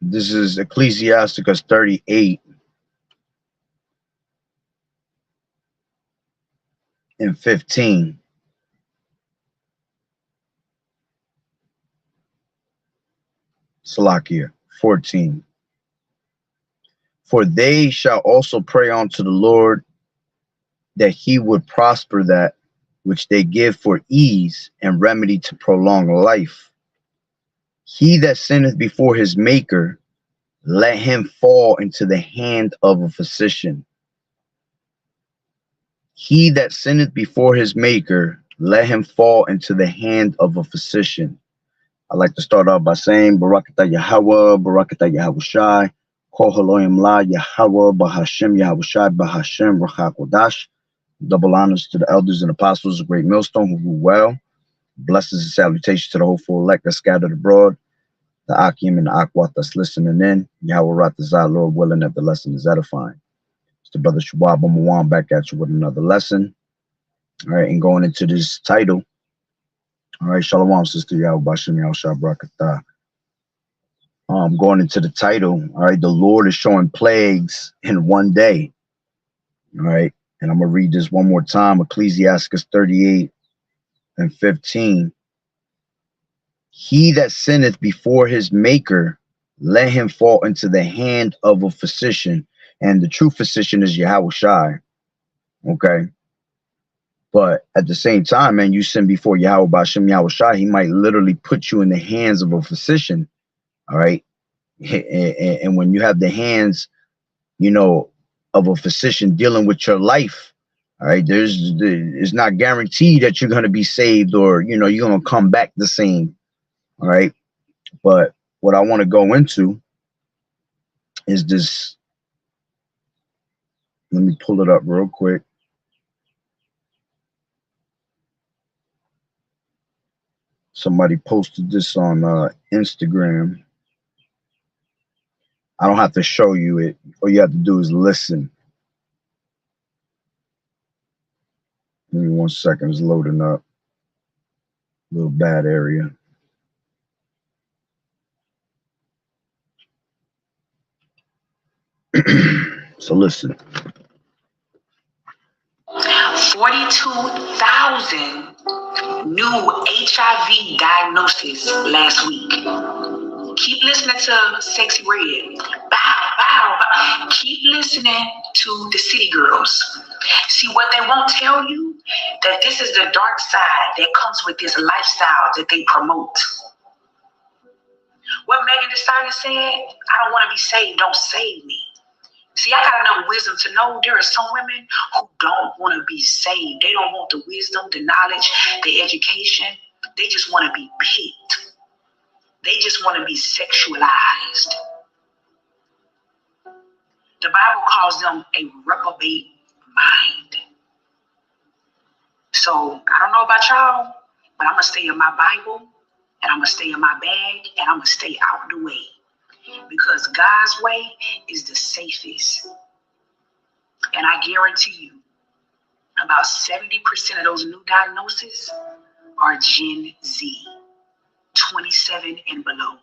This is Ecclesiasticus 38 and 15. Salakia 14. For they shall also pray unto the Lord that he would prosper that which they give for ease and remedy to prolong life. He that sinneth before his maker, let him fall into the hand of a physician. He that sinneth before his maker, let him fall into the hand of a physician. I like to start off by saying Barakatah Yahweh, Barakatah Yahawashi, Kol Haloim La Yahweh, Bahashem Yahawashi, Bahashem Rachakodash. Double honors to the elders and apostles of Great Millstone who rule well. Blessings and salutations to the hopeful elect that scattered abroad. The Akim and the Akwat that's listening in. Yahweh Ratazah, Lord willing that the lesson is edifying. It's the brother Shabab Mawan back at you with another lesson. All right, and going into this title. All right, Shalom, Sister Yahweh Bashem Yahushua Barakatah. Going into the title. All right, the Lord is showing plagues in one day. All right, and I'm going to read this one more time. Ecclesiasticus 38 and 15. He that sinneth before his maker, let him fall into the hand of a physician. And the true physician is Yahawashi. Okay. But at the same time, man, you sin before Yahweh Bashem Yahushua, he might literally put you in the hands of a physician. All right. And when you have the hands, you know, of a physician dealing with your life, all right, it's not guaranteed that you're going to be saved or, you know, you're going to come back the same. All right. But what I want to go into is this. Let me pull it up real quick. Somebody posted this on Instagram. I don't have to show you it. All you have to do is listen. Give me 1 second. It's loading up. Little bad area. So listen. 42,000 new HIV diagnoses last week. Keep listening to Sexy Red. Bow, bow, bow. Keep listening to the City Girls. See, what they won't tell you, that this is the dark side that comes with this lifestyle that they promote. What Megan Thee Stallion said, I don't want to be saved, don't save me. See, I got enough wisdom to know there are some women who don't want to be saved. They don't want the wisdom, the knowledge, the education. They just want to be picked. They just want to be sexualized. The Bible calls them a reprobate mind. So I don't know about y'all, but I'm going to stay in my Bible, and I'm going to stay in my bag, and I'm going to stay out the way. Because God's way is the safest. And I guarantee you, about 70% of those new diagnoses are Gen Z, 27 and below.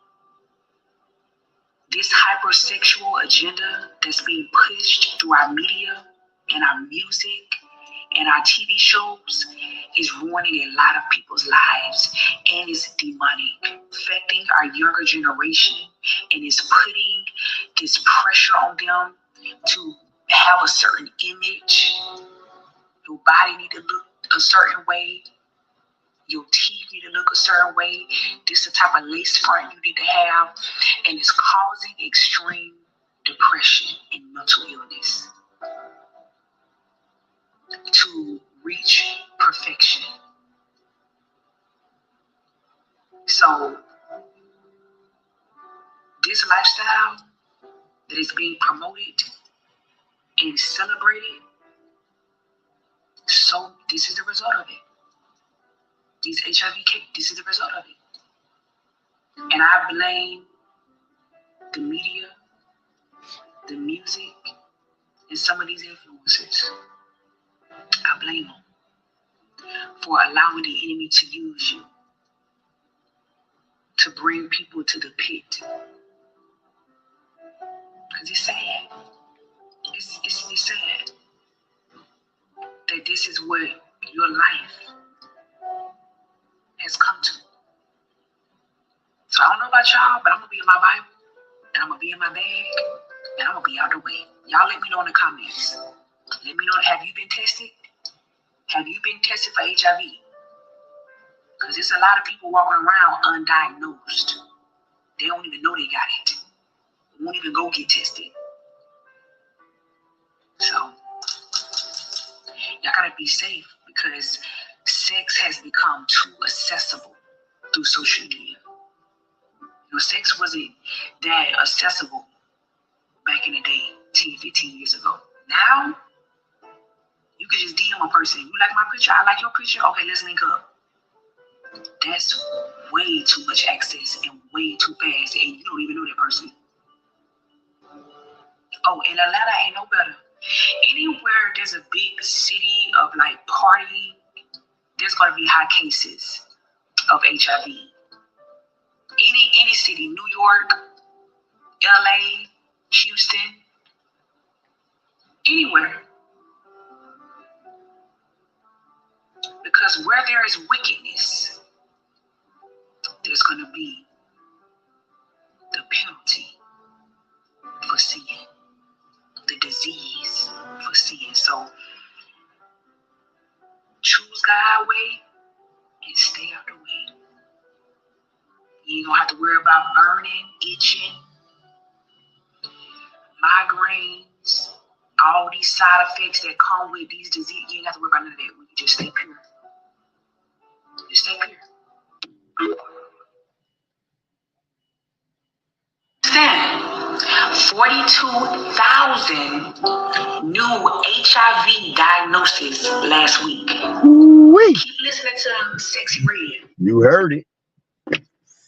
This hypersexual agenda that's being pushed through our media and our music and our TV shows is ruining a lot of people's lives and is demonic, affecting our younger generation, and is putting this pressure on them to have a certain image. Your body need to look a certain way. Your teeth need to look a certain way. This is the type of lace front you need to have. And it's causing extreme depression and mental illness to reach perfection. So this lifestyle that is being promoted and celebrated, so this is the result of it. These HIV cases, this is the result of it. And I blame the media, the music, and some of these influencers. I blame them for allowing the enemy to use you to bring people to the pit. Because it's sad. It's sad that this is what your life has come to. So I don't know about y'all, but I'm going to be in my Bible, and I'm going to be in my bag, and I'm going to be out the way. Y'all let me know in the comments. Let me know, have you been tested? Have you been tested for HIV? Because there's a lot of people walking around undiagnosed. They don't even know they got it. They won't even go get tested. So, y'all gotta be safe because sex has become too accessible through social media. You know, sex wasn't that accessible back in the day, 10, 15 years ago. Now, you could just DM a person. You like my picture? I like your picture? Okay, let's link up. That's way too much access and way too fast, and you don't even know that person. Oh, and Atlanta ain't no better. Anywhere there's a big city of like partying, there's gonna be high cases of HIV. Any city, New York, LA, Houston, anywhere. Because where there is wickedness, there's gonna be the penalty for sin, the disease for sin. So choose God's way and stay out the way. You ain't gonna have to worry about burning, itching, migraines, all these side effects that come with these diseases. You ain't have to worry about none of that. You just stay pure. Just stay pure. 42,000 new HIV diagnoses last week. Woo-wee. Keep listening to Sexy Red. You heard it.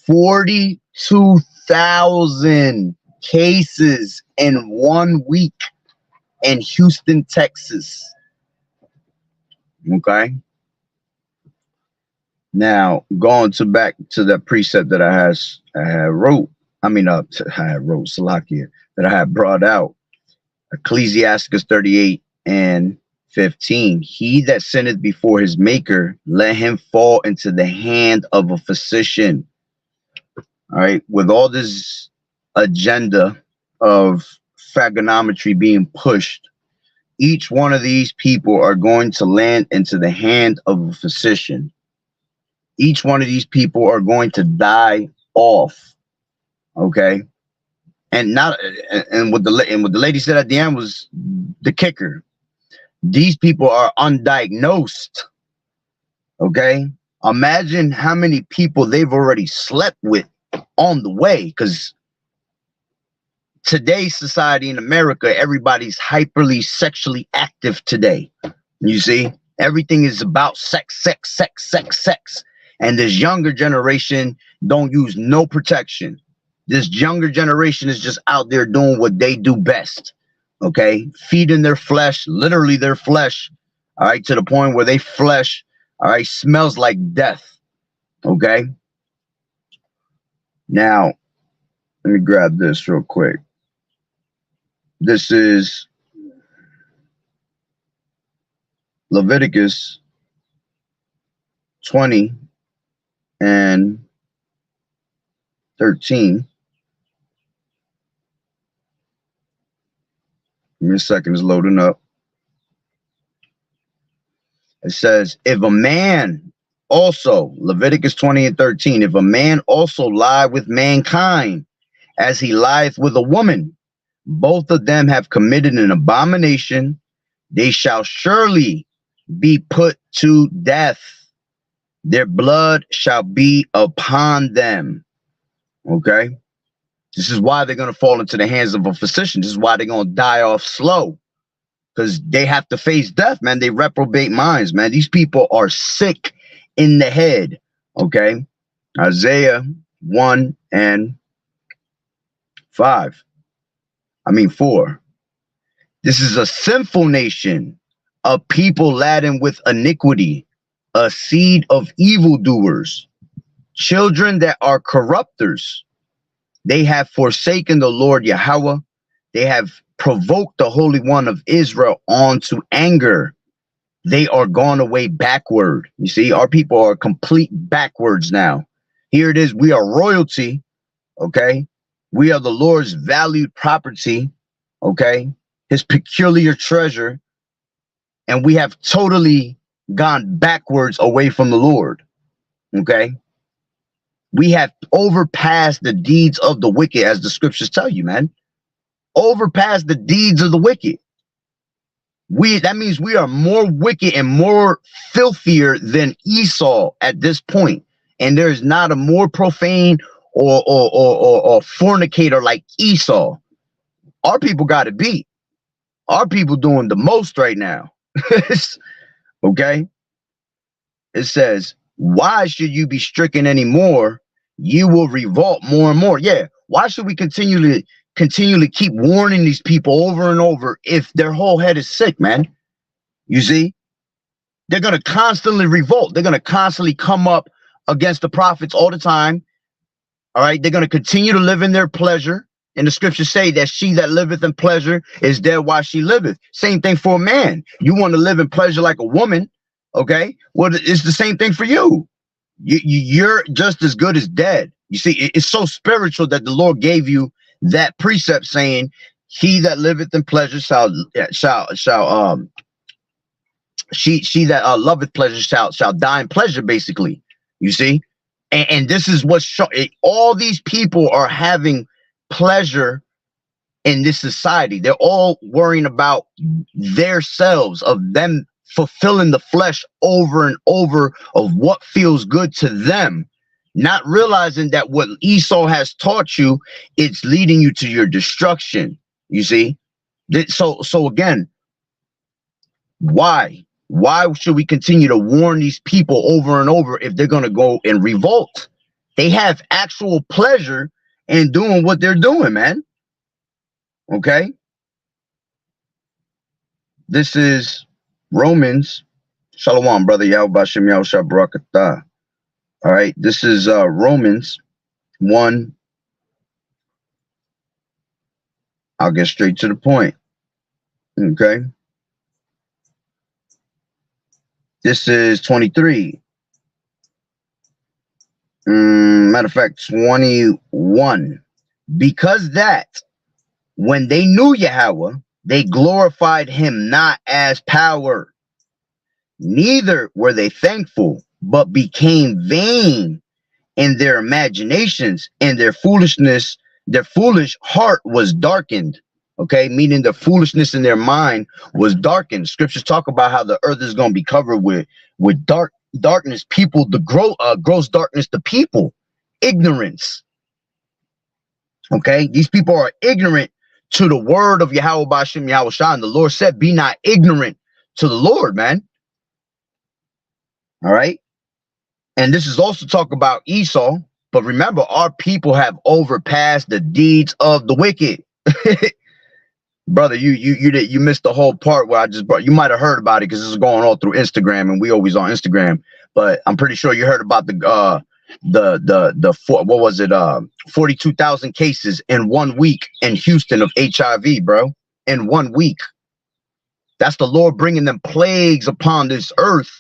42,000 cases in 1 week in Houston, Texas. Okay. Now, going back to that precept that I had wrote. I had wrote Salakia that I had brought out. Ecclesiasticus 38:15. He that sinneth before his maker, let him fall into the hand of a physician. All right. With all this agenda of phagonometry being pushed, each one of these people are going to land into the hand of a physician. Each one of these people are going to die off. Okay. And what the lady said at the end was the kicker. These people are undiagnosed. Okay. Imagine how many people they've already slept with on the way, because today's society in America, everybody's hyperly sexually active today. You see, everything is about sex. And this younger generation don't use no protection. This younger generation is just out there doing what they do best. Okay, feeding their flesh, literally their flesh. All right, to the point where they flesh, all right, smells like death. Okay. Now, let me grab this real quick. This is Leviticus 20 and 13. Give me a second, it's loading up. It says, if a man also, Leviticus 20 and 13, if a man also lie with mankind as he lieth with a woman, both of them have committed an abomination. They shall surely be put to death. Their blood shall be upon them. Okay. This is why they're going to fall into the hands of a physician. This is why they're going to die off slow. Because they have to face death, man. They reprobate minds, man. These people are sick in the head. Okay. Isaiah 1 and 4. This is a sinful nation, a people laden with iniquity, a seed of evildoers, children that are corrupters. They have forsaken the Lord Yahweh. They have provoked the Holy One of Israel on to anger. They are gone away backward. You see, our people are complete backwards now. Here it is. We are royalty. Okay. We are the Lord's valued property. Okay. His peculiar treasure. And we have totally gone backwards away from the Lord. Okay. We have overpassed the deeds of the wicked, as the scriptures tell you, man. Overpassed the deeds of the wicked. That means we are more wicked and more filthier than Esau at this point. And there's not a more profane or fornicator like Esau. Our people got it beat. Our people doing the most right now. Okay. It says, why should you be stricken anymore? You will revolt more and more. Yeah. Why should we continually keep warning these people over and over if their whole head is sick, man? You see, they're going to constantly revolt. They're going to constantly come up against the prophets all the time. All right. They're going to continue to live in their pleasure. And the scriptures say that she that liveth in pleasure is dead while she liveth. Same thing for a man. You want to live in pleasure like a woman. Okay. Well, it's the same thing for you. You're just as good as dead. You see, it's so spiritual that the Lord gave you that precept saying, he that liveth in pleasure she that loveth pleasure shall die in pleasure, basically. You see, and this is what all these people are having pleasure in this society. They're all worrying about their selves, of them fulfilling the flesh over and over, of what feels good to them, not realizing that what Esau has taught you, it's leading you to your destruction. You see, so again, why should we continue to warn these people over and over if they're going to go and revolt? They have actual pleasure in doing what they're doing, man. Okay. This is Romans. Shalom, brother. Yahweh Shem Yahushua Barakatah. All right. This is Romans 1. I'll get straight to the point. Okay. This is 23. Matter of fact, 21. Because that when they knew Yahweh, they glorified him not as power, neither were they thankful, but became vain in their imaginations, and their foolish heart was darkened. Okay, meaning the foolishness in their mind was darkened. Scriptures talk about how the earth is going to be covered with darkness. People, the gross darkness, the people, ignorance. Okay, these people are ignorant to the word of Yahweh B'Shem Yahushua. And the Lord said, be not ignorant to the Lord, man. All right. And this is also talk about Esau. But remember, our people have overpassed the deeds of the wicked. Brother, you missed the whole part where I just brought. You might have heard about it because this is going all through Instagram, and we always on Instagram. But I'm pretty sure you heard about the what was it? 42,000 cases in 1 week in Houston of HIV, bro. In 1 week. That's the Lord bringing them plagues upon this earth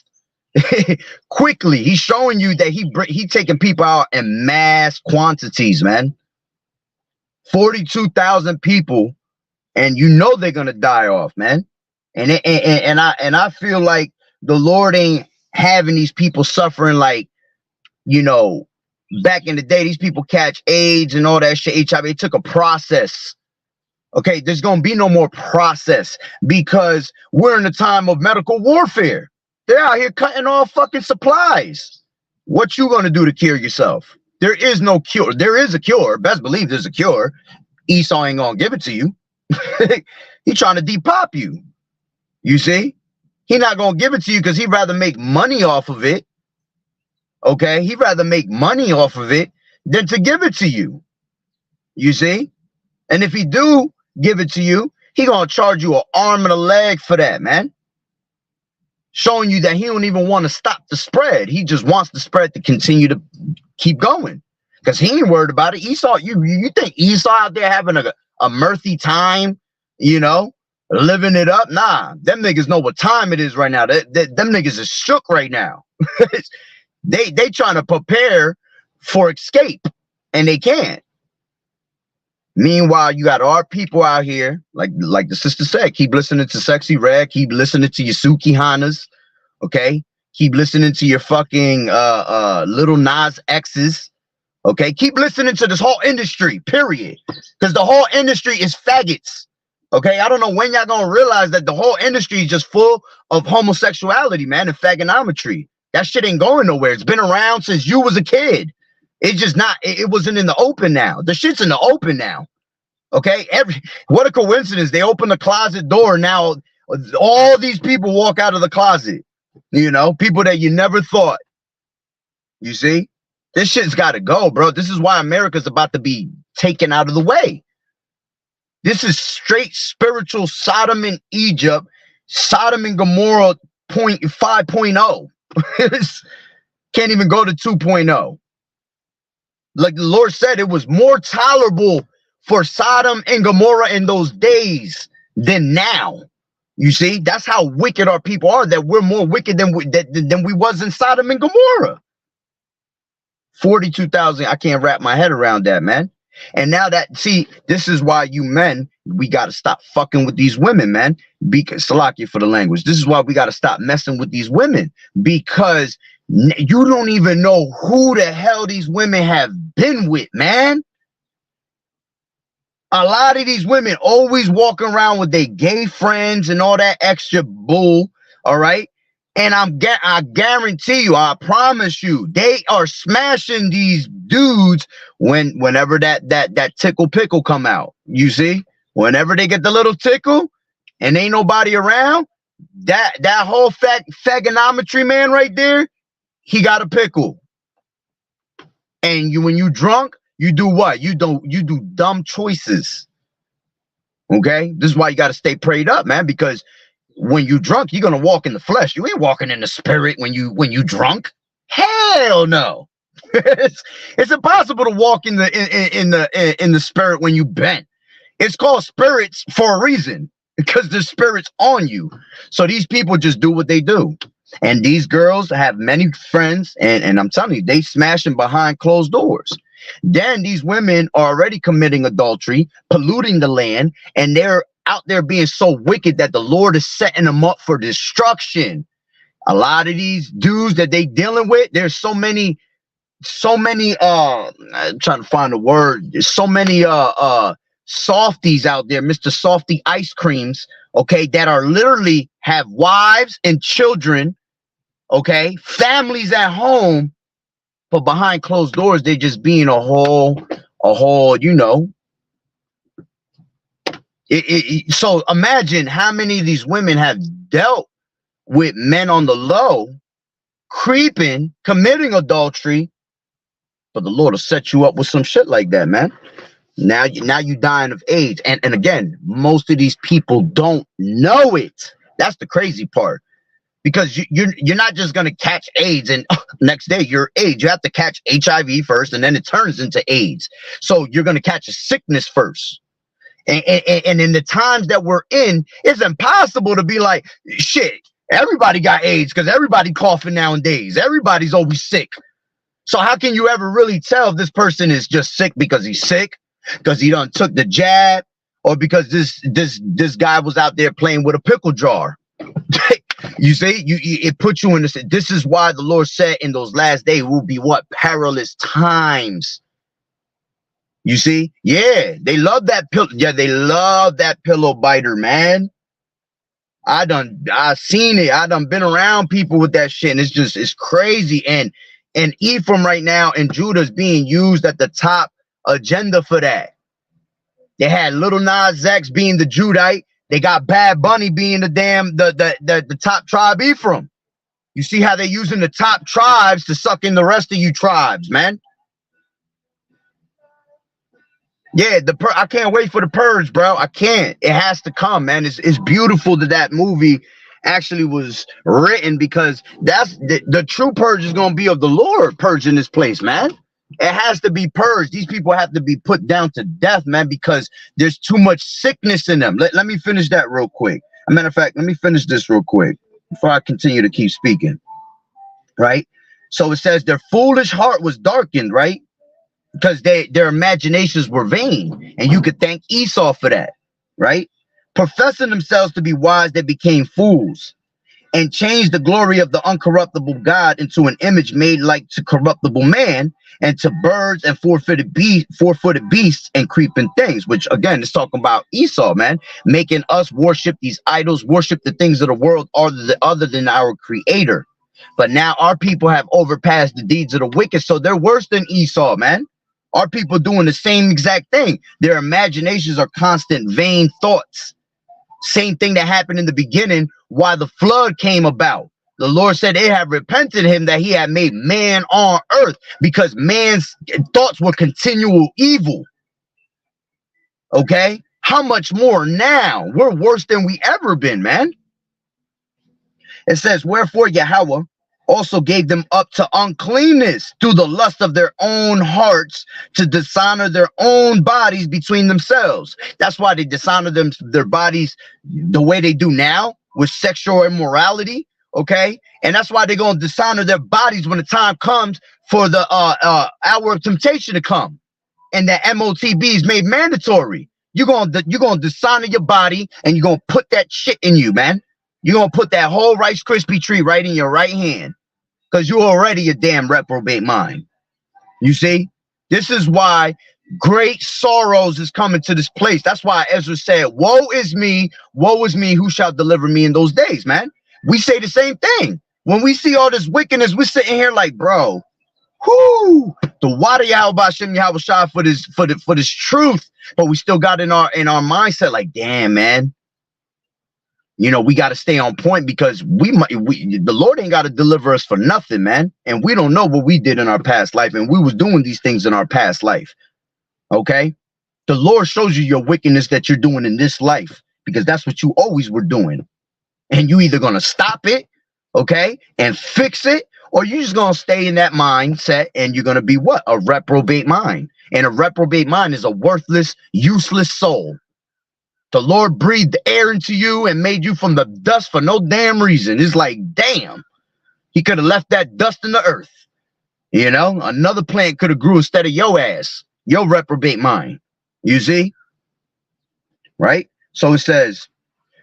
quickly. He's showing you that he taking people out in mass quantities, man. 42,000 people. And you know they're gonna die off, man. And I feel like the Lord ain't having these people suffering like, you know, back in the day, these people catch AIDS and all that shit, HIV. It took a process. Okay, there's gonna be no more process because we're in a time of medical warfare. They're out here cutting off fucking supplies. What you gonna do to cure yourself? There is no cure. There is a cure. Best believe there's a cure. Esau ain't gonna give it to you. He trying to depop you. You see, he not gonna give it to you because he'd rather make money off of it. Okay, he'd rather make money off of it than to give it to you. You see, and if he do give it to you, he gonna charge you an arm and a leg for that, man. Showing you that he don't even want to stop the spread. He just wants the spread to continue to keep going because he ain't worried about it. Esau, you think Esau out there having a mirthy time, you know, living it up. Nah, them niggas know what time it is right now. Them niggas is shook right now. they trying to prepare for escape, and they can't. Meanwhile, you got our people out here, like the sister said, keep listening to Sexy Red, keep listening to your Suki Hanas, okay? Keep listening to your fucking little Nas X's, okay? Keep listening to this whole industry, period. Because the whole industry is faggots, okay? I don't know when y'all gonna realize that the whole industry is just full of homosexuality, man, and faggonometry. That shit ain't going nowhere. It's been around since you was a kid. It's just not, it wasn't in the open now. The shit's in the open now. Okay, what a coincidence. They open the closet door. Now all these people walk out of the closet. You know, people that you never thought. You see? This shit's gotta go, bro. This is why America's about to be taken out of the way. This is straight spiritual Sodom and Egypt, Sodom and Gomorrah 5.0. Can't even go to 2.0. Like the Lord said, it was more tolerable for Sodom and Gomorrah in those days than now. You see, that's how wicked our people are, that we're more wicked than we was in Sodom and Gomorrah. 42,000, I can't wrap my head around that, man. And now that, see, this is why you men, we got to stop fucking with these women, man. Because, Salakia for the language, this is why we got to stop messing with these women. Because you don't even know who the hell these women have been with, man. A lot of these women always walking around with their gay friends and all that extra bull, all right? And I guarantee you, I promise you, they are smashing these dudes whenever that tickle pickle come out. You see? Whenever they get the little tickle and ain't nobody around, that whole fagonometry man right there, he got a pickle. And when you drunk, you do what? You do dumb choices. Okay? This is why you got to stay prayed up, man, because when you drunk, you're gonna walk in the flesh. You ain't walking in the spirit when you drunk. Hell no. It's impossible to walk in the spirit when you bent. It's called spirits for a reason, because the spirit's on you. So these people just do what they do. And these girls have many friends, and I'm telling you, they smashing behind closed doors. Then these women are already committing adultery, polluting the land, and they're out there being so wicked that the Lord is setting them up for destruction. A lot of these dudes that they dealing with, there's so many I'm trying to find a word. There's so many softies out there, Mr. Softy ice creams, okay, that are literally have wives and children, okay, families at home, but behind closed doors, they just being a whole, you know. So imagine how many of these women have dealt with men on the low, creeping, committing adultery, but the Lord will set you up with some shit like that, man. Now you dying of AIDS, and again, most of these people don't know it. That's the crazy part, because you're not just gonna catch AIDS and next day you're AIDS. You have to catch HIV first, and then it turns into AIDS. So you're gonna catch a sickness first. And in the times that we're in, it's impossible to be like, shit, everybody got AIDS because everybody coughing nowadays. Everybody's always sick. So how can you ever really tell if this person is just sick because he's sick, because he done took the jab, or because this guy was out there playing with a pickle jar? You see, it puts you in this. This is why the Lord said in those last days will be what? Perilous times. You see? Yeah, they love that pill. Yeah, they love that pillow biter, man. I seen it. I done been around people with that shit, and it's crazy. And Ephraim right now and Judah is being used at the top agenda for that. They had Little Nas X being the Judite. They got Bad Bunny being the top tribe Ephraim. You see how they're using the top tribes to suck in the rest of you tribes, man. Yeah, I can't wait for the purge, bro. I can't. It has to come, man. It's beautiful that movie actually was written, because that's the true purge is gonna be of the Lord purging this place, man. It has to be purged. These people have to be put down to death, man, because there's too much sickness in them. Let me finish that real quick. As a matter of fact, let me finish this real quick before I continue to keep speaking. Right? So it says their foolish heart was darkened, right? Because their imaginations were vain. And you could thank Esau for that, right? Professing themselves to be wise, they became fools and changed the glory of the uncorruptible God into an image made like to corruptible man and to birds and four-footed beasts and creeping things, which again is talking about Esau, man, making us worship these idols, worship the things of the world other than our creator. But now our people have overpassed the deeds of the wicked, so they're worse than Esau, man. Our people doing the same exact thing. Their imaginations are constant vain thoughts. Same thing that happened in the beginning why the flood came about. The Lord said they have repented him that he had made man on earth because man's thoughts were continual evil. Okay? How much more now? We're worse than we ever been, man. It says, wherefore Yahweh also gave them up to uncleanness through the lust of their own hearts to dishonor their own bodies between themselves. That's why they dishonor their bodies the way they do now with sexual immorality. Okay. And that's why they're going to dishonor their bodies when the time comes for the hour of temptation to come. And the MOTB is made mandatory. You're going to dishonor your body and you're going to put that shit in you, man. You're going to put that whole Rice Krispie tree right in your right hand because you're already a damn reprobate mind. You see, this is why great sorrows is coming to this place. That's why Ezra said, woe is me, who shall deliver me in those days, man. We say the same thing. When we see all this wickedness, we're sitting here like, bro, whoo, the water YAHAWAH'S for this truth. But we still got in our mindset like, damn, man. You know, we got to stay on point because the Lord ain't got to deliver us for nothing, man. And we don't know what we did in our past life. And we was doing these things in our past life. Okay. The Lord shows you your wickedness that you're doing in this life because that's what you always were doing. And you either going to stop it, okay, and fix it, or you're just going to stay in that mindset and you're going to be what? A reprobate mind. And a reprobate mind is a worthless, useless soul. The Lord breathed air into you and made you from the dust for no damn reason. It's like, damn, he could have left that dust in the earth. You know, another plant could have grew instead of your ass, your reprobate mind. You see? Right? So it says,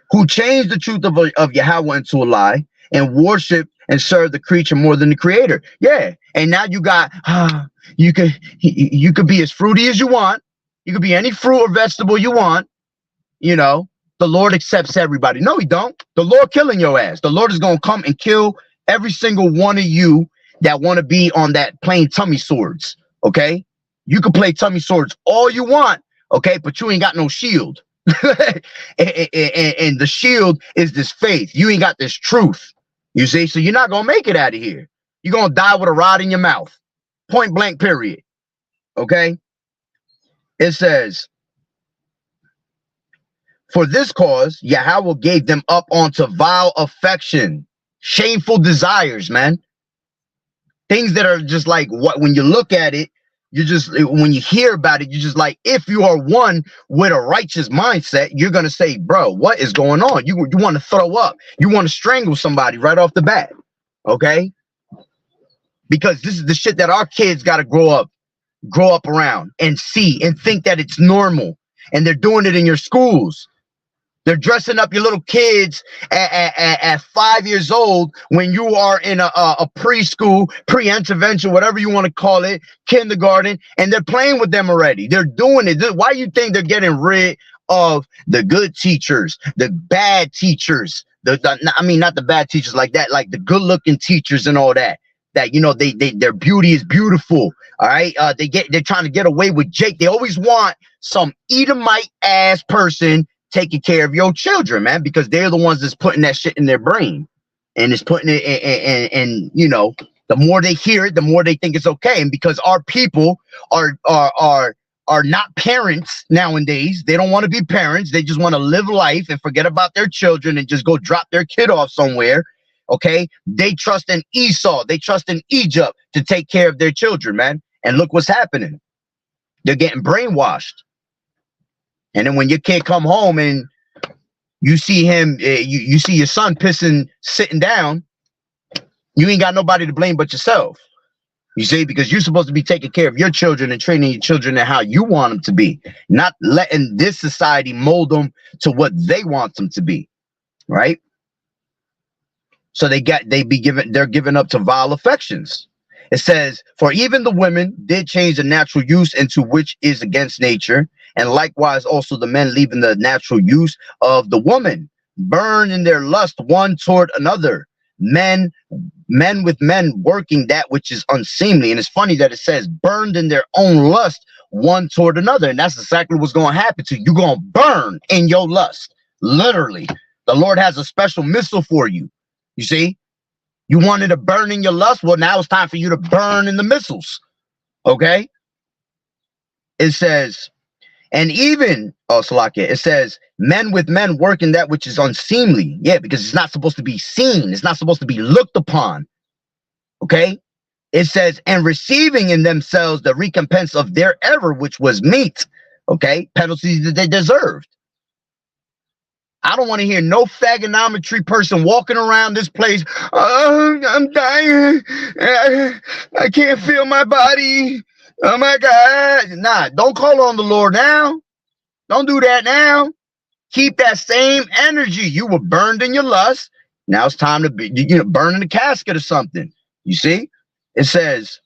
who changed the truth of Yahweh into a lie and worship and serve the creature more than the creator. Yeah. And now you got, you could be as fruity as you want. You could be any fruit or vegetable you want. You know, the Lord accepts everybody. No, he don't. The Lord killing your ass. The Lord is going to come and kill every single one of you that want to be on that playing tummy swords. Okay. You can play tummy swords all you want. Okay. But you ain't got no shield. and the shield is this faith. You ain't got this truth. You see? So you're not going to make it out of here. You're going to die with a rod in your mouth. Point blank, period. Okay. It says, for this cause, Yahweh gave them up onto vile affection, shameful desires, man. Things that are just like what, when you look at it, you just, when you hear about it, you're just like, if you are one with a righteous mindset, you're going to say, bro, what is going on? You want to throw up. You want to strangle somebody right off the bat. Okay. Because this is the shit that our kids got to grow up around and see and think that it's normal. And they're doing it in your schools. They're dressing up your little kids at 5 years old when you are in a preschool, pre-intervention, whatever you want to call it, kindergarten, and they're playing with them already. They're doing it. Why do you think they're getting rid of the good teachers, the bad teachers? I mean, not the bad teachers like that, like the good-looking teachers and all that. That, you know, their beauty is beautiful. All right. They're trying to get away with Jake. They always want some Edomite ass person taking care of your children, man, because they're the ones that's putting that shit in their brain and it's putting it and you know, the more they hear it, the more they think it's okay. And because our people are not parents nowadays, they don't want to be parents. They just want to live life and forget about their children and just go drop their kid off somewhere. Okay. They trust in Esau. They trust in Egypt to take care of their children, man. And look what's happening. They're getting brainwashed. And then when your kid come home and you see him, you see your son pissing, sitting down, you ain't got nobody to blame but yourself. You see, because you're supposed to be taking care of your children and training your children in how you want them to be, not letting this society mold them to what they want them to be, right? So they're giving up to vile affections. It says, for even the women did change the natural use into which is against nature, and likewise also the men leaving the natural use of the woman, burn in their lust one toward another. Men with men working that which is unseemly. And it's funny that it says burned in their own lust one toward another. And that's exactly what's going to happen to you. You're going to burn in your lust. Literally. The Lord has a special missile for you. You see? You wanted to burn in your lust? Well, now it's time for you to burn in the missiles. Okay? It says, and even, Salakia, it says, men with men working that which is unseemly. Yeah, because it's not supposed to be seen. It's not supposed to be looked upon. Okay? It says, and receiving in themselves the recompense of their error, which was meat. Okay? Penalties that they deserved. I don't want to hear no fagonometry person walking around this place. Oh, I'm dying. I can't feel my body. Oh my God. Nah, don't call on the Lord now. Don't do that now. Keep that same energy. You were burned in your lust. Now it's time to be, burn in the casket or something. You see? It says,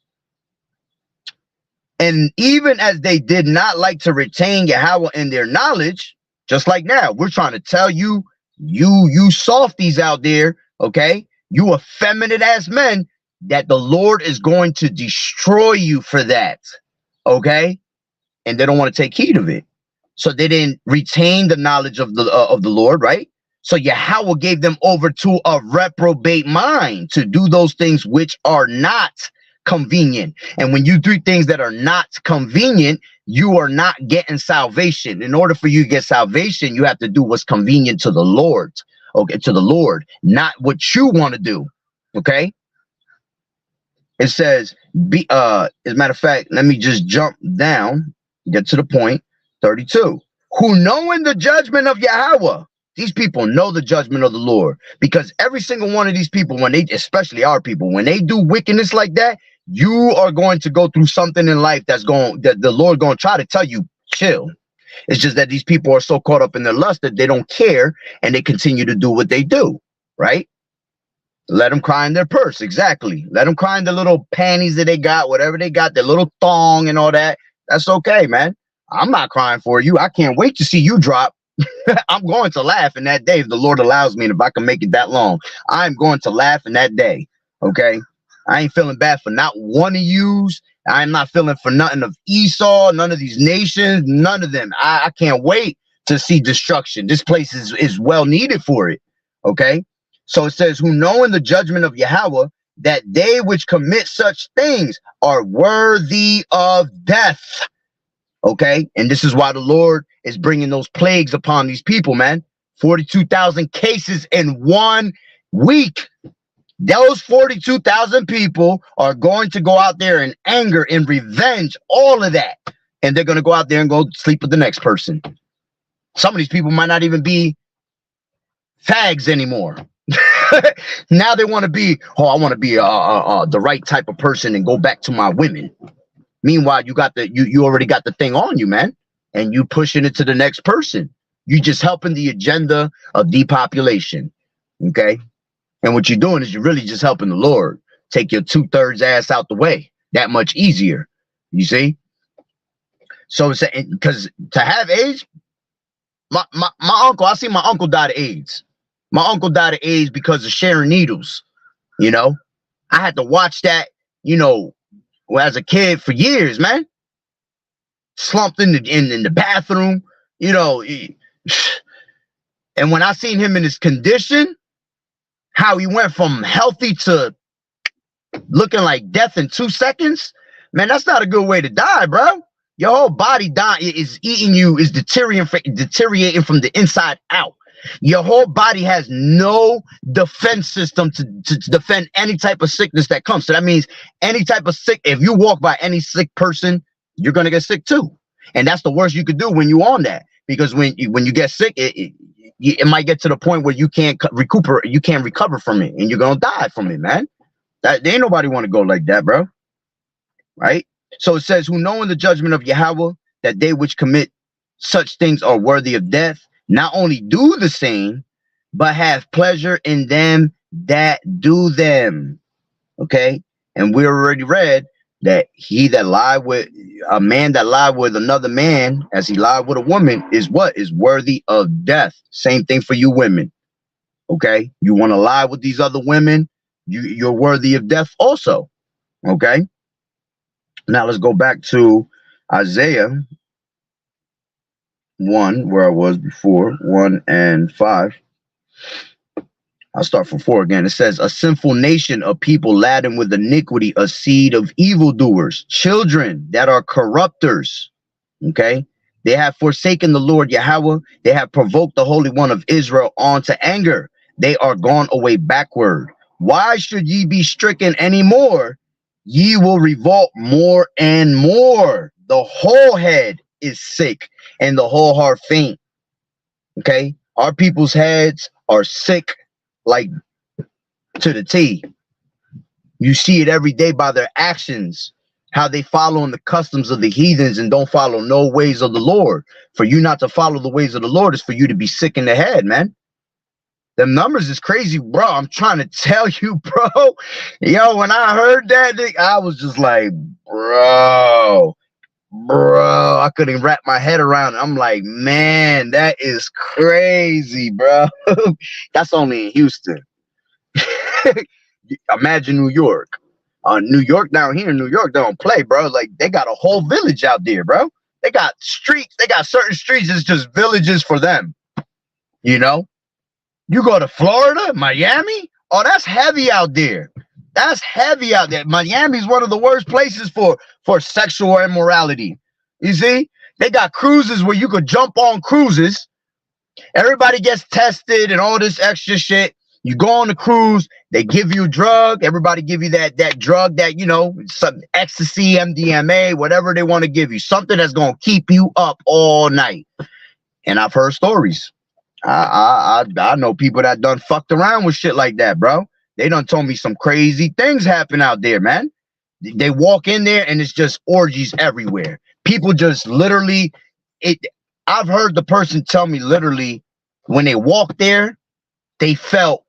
and even as they did not like to retain Yahweh in their knowledge, just like now, we're trying to tell you, you softies out there, okay? You effeminate ass men, that the Lord is going to destroy you for that, okay? And they don't want to take heed of it. So they didn't retain the knowledge of the Lord, right? So Yahweh gave them over to a reprobate mind to do those things which are not convenient. And when you do things that are not convenient, you are not getting salvation. In order for you to get salvation, you have to do what's convenient to the Lord. Okay, to the Lord, not what you want to do. Okay. It says, as a matter of fact, let me just jump down, get to the point. 32. Who knowing the judgment of Yahweh. These people know the judgment of the Lord, because every single one of these people, when they, especially our people, when they do wickedness like that, you are going to go through something in life that the Lord going to try to tell you, chill. It's just that these people are so caught up in their lust that they don't care, and they continue to do what they do, right? Let them cry in their purse. Exactly. Let them cry in the little panties that they got, whatever they got, their little thong and all that. That's okay, man. I'm not crying for you. I can't wait to see you drop. I'm going to laugh in that day if the Lord allows me, and if I can make it that long. I'm going to laugh in that day. Okay? I ain't feeling bad for not one of yous. I'm not feeling for nothing of Esau, none of these nations, none of them. I can't wait to see destruction. This place is well needed for it. Okay? So it says, who knowing the judgment of Yahweh, that they which commit such things are worthy of death. Okay? And this is why the Lord is bringing those plagues upon these people, man. 42,000 cases in 1 week. Those 42,000 people are going to go out there in anger, in revenge, all of that. And they're going to go out there and go sleep with the next person. Some of these people might not even be fags anymore. Now they want to be, I want to be the right type of person and go back to my women. Meanwhile, you already got the thing on you, man. And you pushing it to the next person. You just helping the agenda of depopulation. Okay? And what you're doing is you're really just helping the Lord take your 2/3 ass out the way. That much easier. You see? So it's because to have AIDS, my uncle, I see my uncle died of AIDS. My uncle died of AIDS because of sharing needles. You know, I had to watch that, as a kid for years, man. Slumped in the bathroom, and when I seen him in his condition, how he went from healthy to looking like death in 2 seconds, man, that's not a good way to die, bro. Your whole body is eating you, is deteriorating from the inside out. Your whole body has no defense system to defend any type of sickness that comes. So that means any type of sick, if you walk by any sick person, you're going to get sick too. And that's the worst you could do when you're on that. Because when you get sick, it might get to the point where you can't recuperate, you can't recover from it, and you're going to die from it, man. There ain't nobody want to go like that, bro. Right? So it says, who knowing the judgment of Yahweh, that they which commit such things are worthy of death, not only do the same, but have pleasure in them that do them. Okay? And we already read that he that lied with a man that lied with another man, as he lied with a woman, is what? Is worthy of death. Same thing for you women. Okay? You want to lie with these other women, you're worthy of death also. Okay? Now let's go back to Isaiah 1, where I was before, 1 and 5. I'll start from 4 again. It says, a sinful nation, a people laden with iniquity, a seed of evildoers, children that are corrupters. Okay? They have forsaken the Lord Yahweh. They have provoked the Holy One of Israel on to anger. They are gone away backward. Why should ye be stricken any more? Ye will revolt more and more. The whole head is sick and the whole heart faint. Okay? Our people's heads are sick, like to the T. You see it every day by their actions, how they follow in the customs of the heathens and don't follow no ways of the Lord. For you not to follow the ways of the Lord is for you to be sick in the head, man. Them numbers is crazy, bro. I'm trying to tell you, bro. Yo, when I heard that, I was just like, bro, I couldn't wrap my head around it. I'm like, man, that is crazy, bro. That's only in Houston. Imagine New York. New York down here in New York, they don't play, bro. Like, they got a whole village out there, bro. They got streets. They got certain streets. It's just villages for them. You know? You go to Florida, Miami. Oh, that's heavy out there. That's heavy out there. Miami is one of the worst places for sexual immorality. You see? They got cruises where you could jump on cruises. Everybody gets tested and all this extra shit. You go on the cruise, they give you a drug. Everybody give you that drug that, you know, some ecstasy, MDMA, whatever they want to give you. Something that's going to keep you up all night. And I've heard stories. I know people that done fucked around with shit like that, bro. They done told me some crazy things happen out there, man. They walk in there and it's just orgies everywhere. People just literally, I've heard the person tell me literally when they walked there, they felt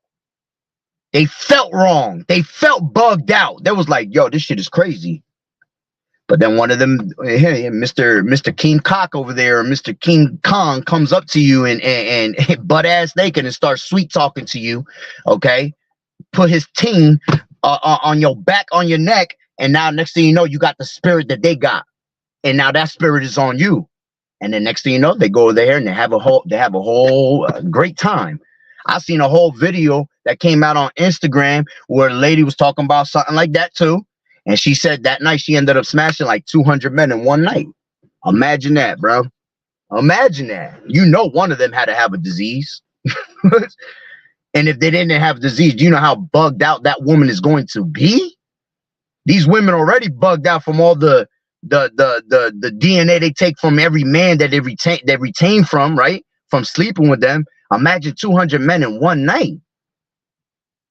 wrong. They felt bugged out. They was like, yo, this shit is crazy. But then one of them, hey, Mr. King Cock over there, Mr. King Kong comes up to you and butt ass naked and starts sweet talking to you. Okay, put his ting on your back, on your neck, and now next thing you know, you got the spirit that they got, and now that spirit is on you. And then next thing you know, they go there and they have a whole great time. I seen a whole video that came out on Instagram where a lady was talking about something like that too. And she said that night she ended up smashing like 200 men in one night. Imagine that, bro. Imagine that. You know one of them had to have a disease. And if they didn't have a disease, do you know how bugged out that woman is going to be? These women already bugged out from all the DNA they take from every man that they retain from, right? From sleeping with them. Imagine 200 men in one night.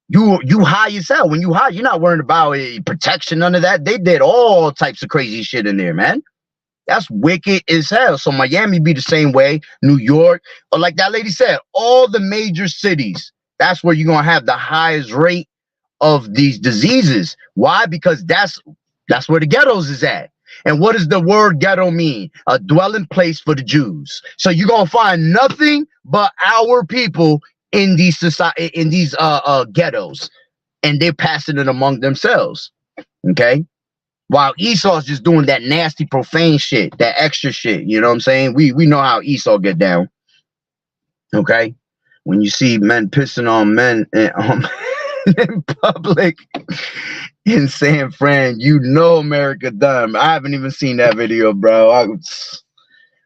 You high as hell. When you high, you're not worrying about protection, none of that. They did all types of crazy shit in there, man. That's wicked as hell. So Miami be the same way. New York, or like that lady said, all the major cities. That's where you're gonna have the highest rate of these diseases. Why? Because that's where the ghettos is at. And what does the word ghetto mean? A dwelling place for the Jews. So you're gonna find nothing but our people in these ghettos, and they're passing it among themselves. Okay, while Esau's just doing that nasty profane shit, that extra shit. You know what I'm saying? We know how Esau get down. Okay, when you see men pissing on men in public in San Fran, you know America done. I haven't even seen that video, bro.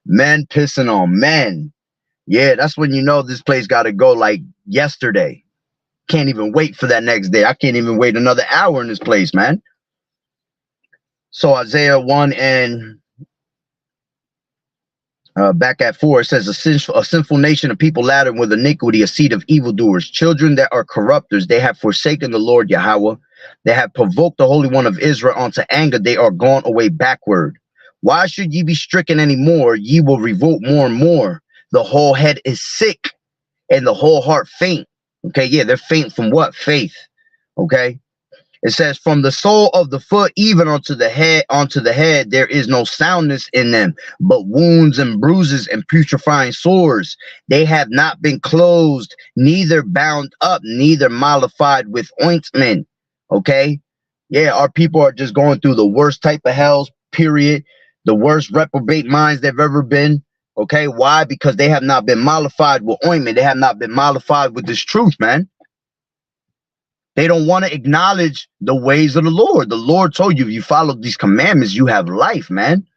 Men pissing on men. Yeah, that's when you know this place got to go like yesterday. Can't even wait for that next day. I can't even wait another hour in this place, man. So Isaiah 1 and back at 4, it says a sinful nation of people laden with iniquity, a seed of evildoers, children that are corrupters. They have forsaken the Lord Yahweh. They have provoked the Holy One of Israel unto anger. They are gone away backward. Why should ye be stricken any more? Ye will revolt more and more. The whole head is sick and the whole heart faint. Okay, yeah, they're faint from what? Faith. Okay. It says, from the sole of the foot even onto the head, there is no soundness in them, but wounds and bruises and putrefying sores. They have not been closed, neither bound up, neither mollified with ointment. Okay? Yeah, our people are just going through the worst type of hells, period. The worst reprobate minds they've ever been. Okay? Why? Because they have not been mollified with ointment. They have not been mollified with this truth, man. They don't want to acknowledge the ways of the Lord. The Lord told you, if you follow these commandments, you have life, man.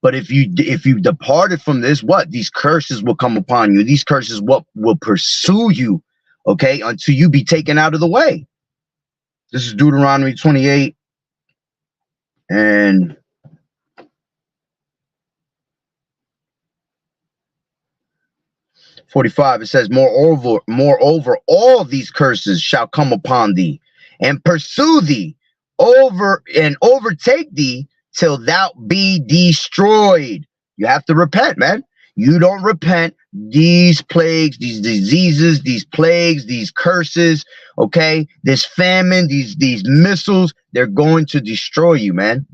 But if you departed from this, what? These curses will come upon you. These curses will pursue you, okay, until you be taken out of the way. This is Deuteronomy 28 and 45. It says, moreover, all these curses shall come upon thee and pursue thee over and overtake thee till thou be destroyed. You have to repent, man. You don't repent, these plagues, these diseases, these plagues, these curses, okay, this famine, these missiles, they're going to destroy you, man.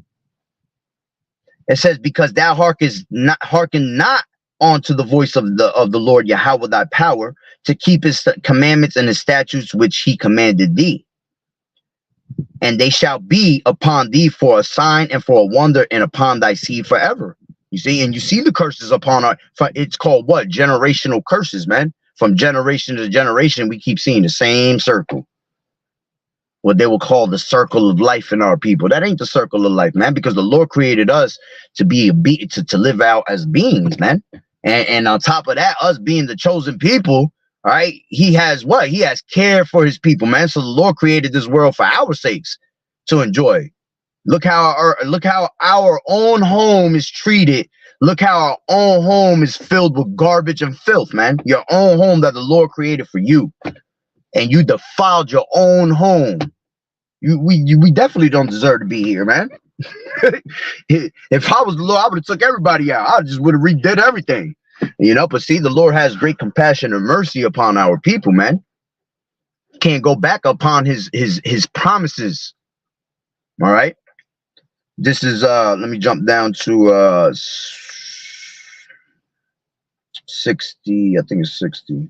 It says, because thou hearken not unto the voice of the Lord Yahweh thy power, to keep his commandments and his statutes which he commanded thee. And they shall be upon thee for a sign and for a wonder, and upon thy seed forever. You see, and you see the curses upon it's called what? Generational curses, man. From generation to generation, we keep seeing the same circle. What they will call the circle of life in our people. That ain't the circle of life, man, because the Lord created us to to live out as beings, man. And on top of that, us being the chosen people, all right, he has what? He has care for his people, man. So the Lord created this world for our sakes to enjoy. Look how our own home is treated. Look how our own home is filled with garbage and filth, man. Your own home that the Lord created for you. And you defiled your own home. We definitely don't deserve to be here, man. If I was the Lord, I would have took everybody out. I just would have redid everything, you know. But see, the Lord has great compassion and mercy upon our people, man. Can't go back upon his promises. All right. This is let me jump down to 60. I think it's 60.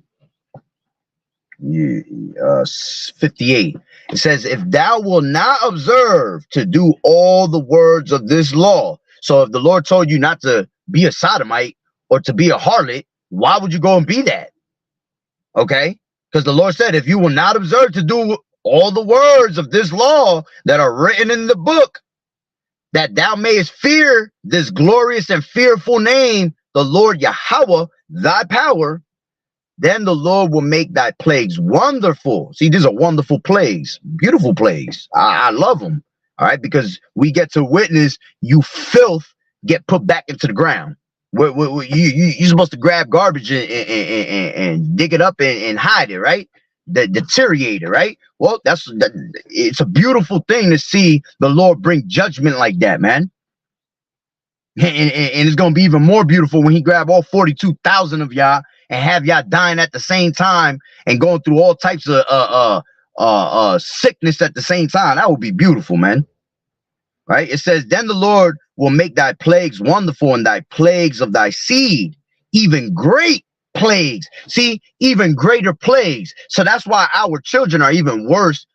58. It says, if thou wilt not observe to do all the words of this law. So if the Lord told you not to be a sodomite or to be a harlot, why would you go and be that? Okay, because the Lord said, if you will not observe to do all the words of this law that are written in the book, that thou mayest fear this glorious and fearful name, the Lord Yahweh thy power, then the Lord will make thy plagues wonderful. See, these are wonderful plagues, beautiful plagues. I love them. All right, because we get to witness you filth get put back into the ground. You're supposed to grab garbage and dig it up and hide it, right? Deteriorate it, right? Well, it's a beautiful thing to see the Lord bring judgment like that, man. And it's gonna be even more beautiful when he grab all 42,000 of y'all and have y'all dying at the same time and going through all types of sickness at the same time. That would be beautiful, man. Right? It says, then the Lord will make thy plagues wonderful, and thy plagues of thy seed, even great plagues. See, even greater plagues. So that's why our children are even worse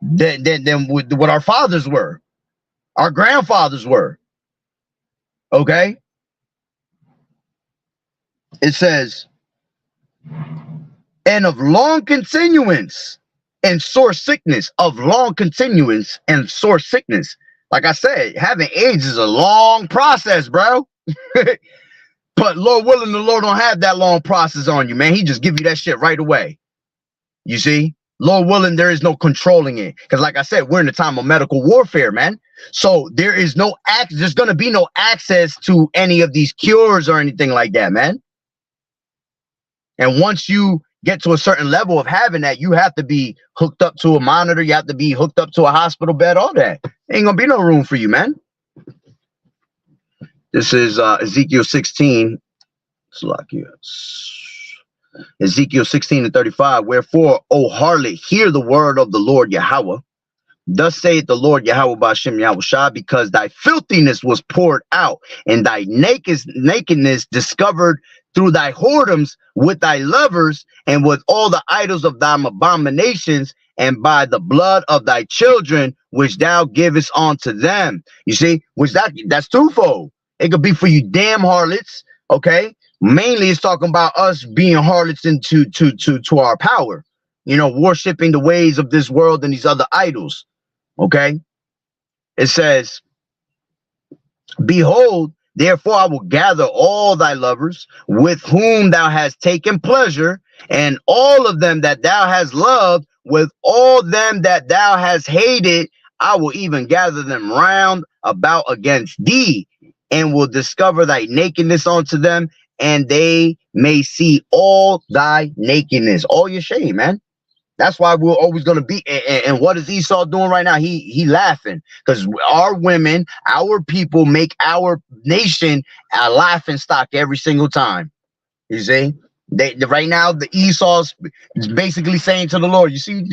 than what our fathers were, our grandfathers were. Okay? It says, and of long continuance and sore sickness, of long continuance and sore sickness. Like I said, having AIDS is a long process, bro. But Lord willing, the Lord don't have that long process on you, man. He just give you that shit right away. You see? Lord willing, there is no controlling it. Because like I said, we're in a time of medical warfare, man. So there is no there's going to be no access to any of these cures or anything like that, man. And once you get to a certain level of having that, you have to be hooked up to a monitor. You have to be hooked up to a hospital bed, all that. Ain't going to be no room for you, man. This is Ezekiel 16. Ezekiel 16:35. Wherefore, O harlot, hear the word of the Lord Yahweh. Thus saith the Lord Yahweh Ba'Shem Yahushua, because thy filthiness was poured out, and thy nakedness discovered through thy whoredoms with thy lovers, and with all the idols of thy abominations, and by the blood of thy children, which thou givest unto them. You see, that's twofold. It could be for you damn harlots, okay? Mainly it's talking about us being harlots to our power, you know, worshiping the ways of this world and these other idols. Okay, it says, behold, therefore I will gather all thy lovers with whom thou hast taken pleasure, and all of them that thou hast loved, with all them that thou hast hated, I will even gather them round about against thee, and will discover thy nakedness unto them, and they may see all thy nakedness, all your shame, man. That's why we're always going to be. And what is Esau doing right now? He laughing, because our women, our people make our nation a laughing stock every single time. You see, right now the Esau's is basically saying to the Lord, you see,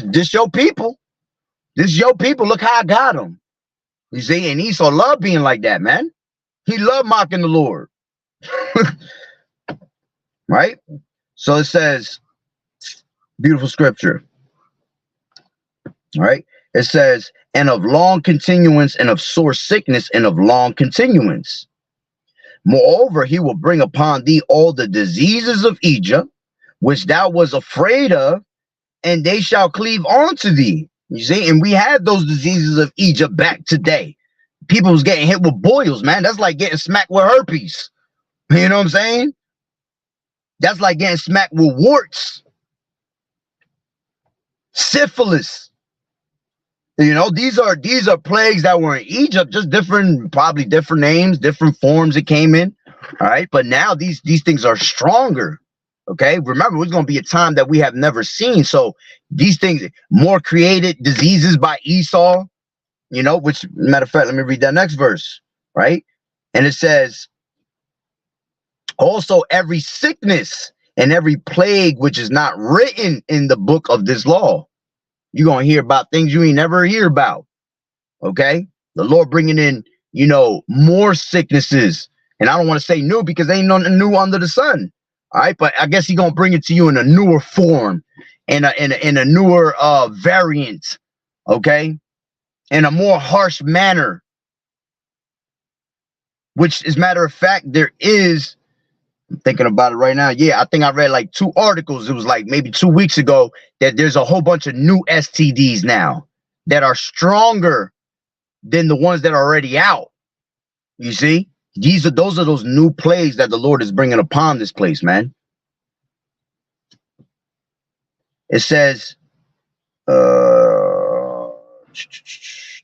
this your people. This is your people. Look how I got them. You see, and Esau loved being like that, man. He loved mocking the Lord. Right? So it says, beautiful scripture. All right. It says, and of long continuance, and of sore sickness, and of long continuance. Moreover, he will bring upon thee all the diseases of Egypt, which thou was afraid of, and they shall cleave on to thee. You see, and we have those diseases of Egypt back today. People was getting hit with boils, man. That's like getting smacked with herpes. You know what I'm saying? That's like getting smacked with warts. Syphilis. You know, these are plagues that were in Egypt, just different, probably different names, different forms it came in. All right, but now these things are stronger. Okay, remember, it's going to be a time that we have never seen. So these things, more created diseases by Esau, you know, which, matter of fact, let me read that next verse, right? And it says, also every sickness and every plague which is not written in the book of this law. You're going to hear about things you ain't never hear about. Okay, the Lord bringing in, you know, more sicknesses. And I don't want to say new, because there ain't nothing new under the sun. All right, but I guess he's gonna bring it to you in a newer form, in a newer variant, okay, in a more harsh manner. Which, as a matter of fact, there is. I'm thinking about it right now. Yeah, I think I read like 2 articles. It was like maybe 2 weeks ago that there's a whole bunch of new STDs now that are stronger than the ones that are already out. You see? Those are those new plagues that the Lord is bringing upon this place, man. It says,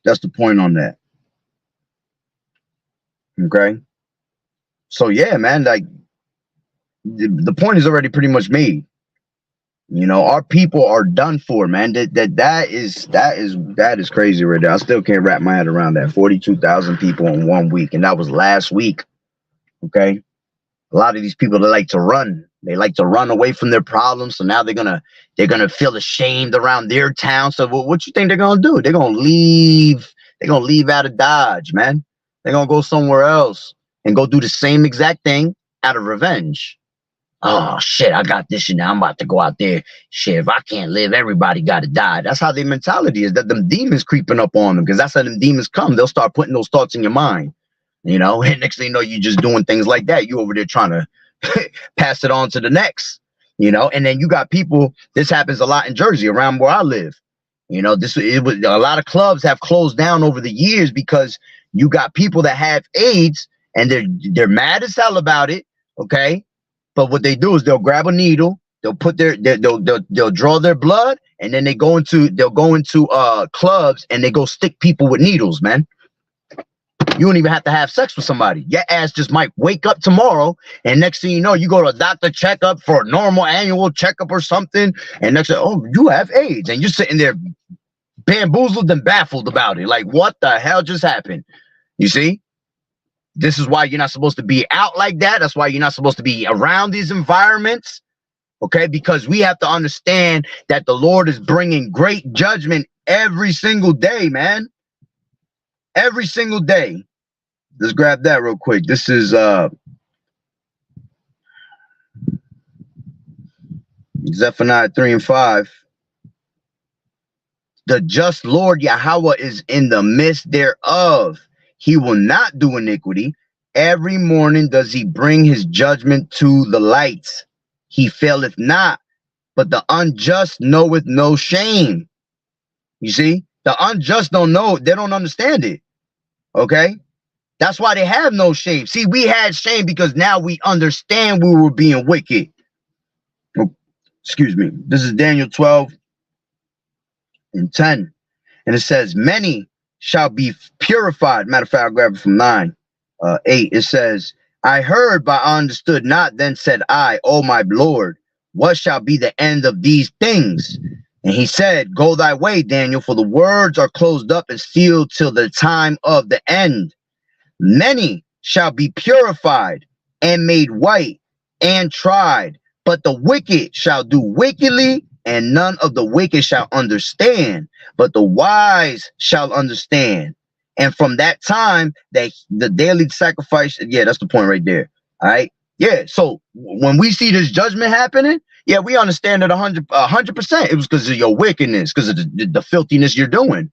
that's the point on that. Okay. So yeah, man, like the point is already pretty much made. You know, our people are done for, man. That is crazy right there. I still can't wrap my head around that. 42,000 people in 1 week, and that was last week. Okay, a lot of these people, they like to run. They like to run away from their problems. So now they're gonna feel ashamed around their town. So what you think they're gonna do? They're gonna leave. They're gonna leave out of Dodge, man. They're gonna go somewhere else and go do the same exact thing out of revenge. Oh shit, I got this shit now. I'm about to go out there. Shit, if I can't live, everybody gotta die. That's how their mentality is, that them demons creeping up on them, because that's how them demons come. They'll start putting those thoughts in your mind. You know, and next thing you know, you just doing things like that. You over there trying to pass it on to the next, you know. And then you got people, this happens a lot in Jersey, around where I live. You know, a lot of clubs have closed down over the years because you got people that have AIDS and they're mad as hell about it. Okay, but what they do is they'll grab a needle, they'll put they'll draw their blood, and then they'll go into clubs and they go stick people with needles, man. You don't even have to have sex with somebody. Your ass just might wake up tomorrow, and next thing you know, you go to a doctor checkup for a normal annual checkup or something, and next thing, oh, you have AIDS, and you're sitting there bamboozled and baffled about it. Like, what the hell just happened? You see? This is why you're not supposed to be out like that. That's why you're not supposed to be around these environments. Okay? Because we have to understand that the Lord is bringing great judgment every single day, man. Every single day. Let's grab that real quick. This is Zephaniah 3 and 5. The just Lord Yahweh is in the midst thereof. He will not do iniquity. Every morning does he bring his judgment to the light. He faileth not, but the unjust knoweth no shame. You see, the unjust don't know, they don't understand it. Okay, that's why they have no shame. See, we had shame because now we understand we were being wicked. Oh, excuse me. This is Daniel 12 and 10, and it says, many shall be purified. Matter of fact, I'll grab it from 8. It says, I heard, but I understood not. Then said I, O my Lord, what shall be the end of these things? And he said, go thy way, Daniel, for the words are closed up and sealed till the time of the end. Many shall be purified and made white and tried, but the wicked shall do wickedly, and none of the wicked shall understand, but the wise shall understand. And from that time, that the daily sacrifice, yeah, that's the point right there. All right. Yeah. So when we see this judgment happening, yeah, we understand it 100%. It was because of your wickedness, because of the filthiness you're doing.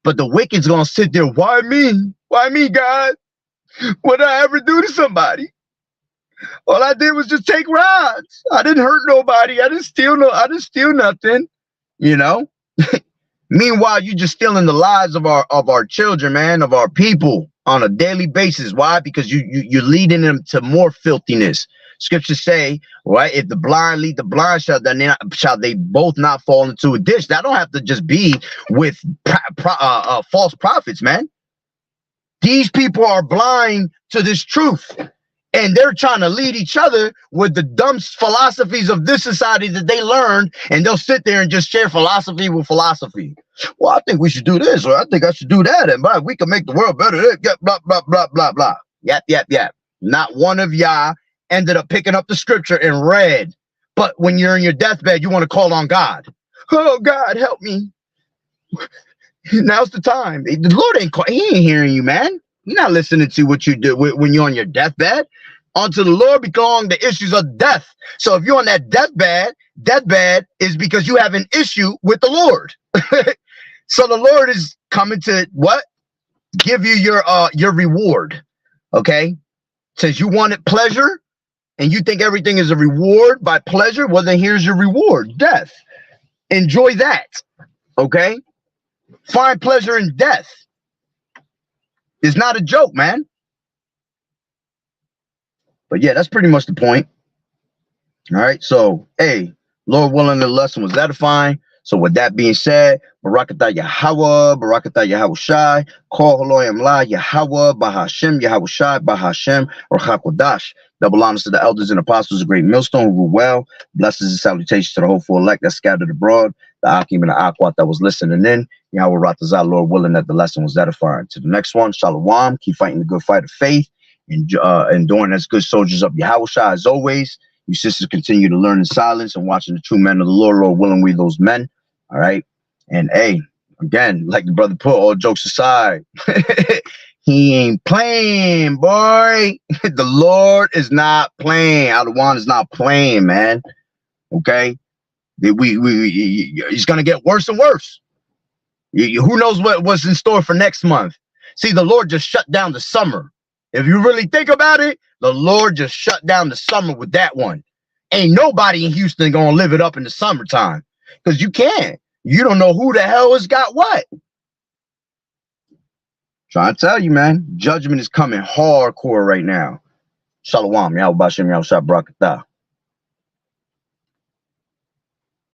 But the wicked's gonna sit there. Why me? Why me, God? What did I ever do to somebody? All I did was just take rods. I didn't hurt nobody. I didn't steal nothing. You know. Meanwhile, you just stealing the lives of our children, man, of our people on a daily basis. Why? Because you're leading them to more filthiness. Scriptures say, right? If the blind lead the blind, shall they both not fall into a ditch? That don't have to just be with false prophets, man. These people are blind to this truth, and they're trying to lead each other with the dumb philosophies of this society that they learned, and they'll sit there and just share philosophy with philosophy. Well, I think we should do this, or I think I should do that, and we can make the world better. Blah, blah, blah, blah, blah. Yap, yap, yap. Not one of y'all ended up picking up the scripture and read. But when you're in your deathbed, you want to call on God. Oh, God, help me. Now's the time. The Lord he ain't hearing you, man. You're not listening to what you do when you're on your deathbed. Unto the Lord belong the issues of death. So if you're on that deathbed is because you have an issue with the Lord. So the Lord is coming to what? Give you your reward. Okay? Says you wanted pleasure and you think everything is a reward by pleasure. Well, then here's your reward, death. Enjoy that. Okay? Find pleasure in death. It's not a joke, man. But yeah, that's pretty much the point. All right. So, hey, Lord willing, the lesson was edifying. So with that being said, Barakatah Yahawah, Barakatah Yahawashi, Kol Haloyam La, Yahawah, Bahashem, Yahawashi, Bahashem, or Hakodash. Double honors to the elders and apostles of Great Millstone who rule well. Blessings and salutations to the hopeful elect that scattered abroad, the Akim and the Akwat that was listening in. Yahweh Ratazah, Lord willing, that the lesson was edifying. To the next one, Shalom. Keep fighting the good fight of faith and enduring as good soldiers of Yahawashi as always. You sisters continue to learn in silence and watching the true men of the Lord. Lord willing, we those men. All right. And hey, again, like the brother put, all jokes aside, he ain't playing, boy. The Lord is not playing. Adawan is not playing, man. Okay. It's going to get worse and worse. Who knows what's in store for next month? See, the Lord just shut down the summer. If you really think about it, the Lord just shut down the summer with that one. Ain't nobody in Houston going to live it up in the summertime because you can't. You don't know who the hell has got what. Trying to tell you, man. Judgment is coming hardcore right now. Shalom. Yahweh Bashem, Yahweh Shah Barakatah.